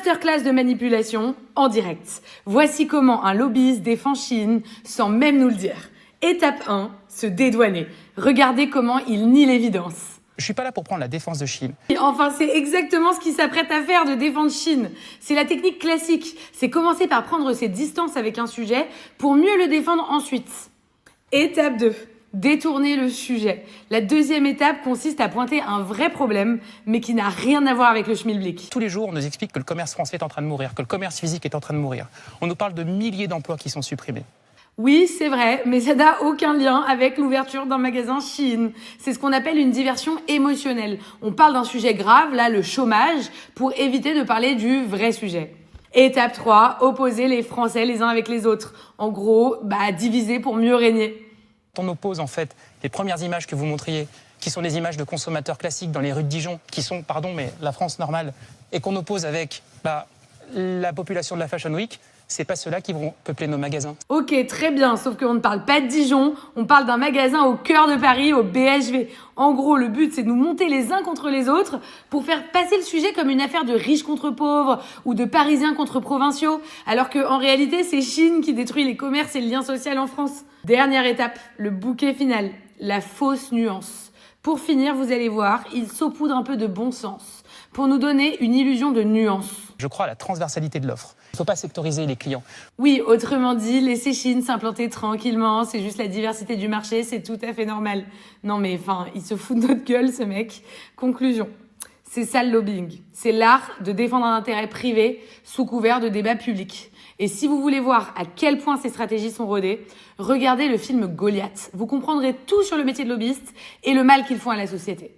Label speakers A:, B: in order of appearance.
A: masterclass de manipulation en direct. Voici comment un lobbyiste défend Chine sans même nous le dire. Étape 1, se dédouaner. Regardez comment il nie l'évidence.
B: Je suis pas là pour prendre la défense de Chine.
A: Enfin, c'est exactement ce qu'il s'apprête à faire de défendre Chine. C'est la technique classique. C'est commencer par prendre ses distances avec un sujet pour mieux le défendre ensuite. Étape 2. Détourner le sujet. La deuxième étape consiste à pointer un vrai problème, mais qui n'a rien à voir avec le schmilblick.
B: Tous les jours, on nous explique que le commerce français est en train de mourir, que le commerce physique est en train de mourir. On nous parle de milliers d'emplois qui sont supprimés.
A: Oui, c'est vrai, mais ça n'a aucun lien avec l'ouverture d'un magasin Chine. C'est ce qu'on appelle une diversion émotionnelle. On parle d'un sujet grave, là, le chômage, pour éviter de parler du vrai sujet. Étape 3, opposer les Français les uns avec les autres. En gros, diviser pour mieux régner.
B: On oppose en fait les premières images que vous montriez, qui sont des images de consommateurs classiques dans les rues de Dijon, qui sont, la France normale, et qu'on oppose avec la population de la Fashion Week, c'est pas ceux-là qui vont peupler nos magasins.
A: Ok, très bien, sauf qu'on ne parle pas de Dijon, on parle d'un magasin au cœur de Paris, au BHV. En gros, le but, c'est de nous monter les uns contre les autres pour faire passer le sujet comme une affaire de riches contre pauvres ou de Parisiens contre provinciaux, alors qu'en réalité, c'est Chine qui détruit les commerces et le lien social en France. Dernière étape, le bouquet final, la fausse nuance. Pour finir, vous allez voir, il saupoudre un peu de bon sens pour nous donner une illusion de nuance.
B: Je crois à la transversalité de l'offre. Il ne faut pas sectoriser les clients.
A: Oui, autrement dit, laisser Chine s'implanter tranquillement, c'est juste la diversité du marché, c'est tout à fait normal. Non mais il se fout de notre gueule ce mec. Conclusion, c'est ça le lobbying. C'est l'art de défendre un intérêt privé sous couvert de débat public. Et si vous voulez voir à quel point ces stratégies sont rodées, regardez le film Goliath. Vous comprendrez tout sur le métier de lobbyiste et le mal qu'ils font à la société.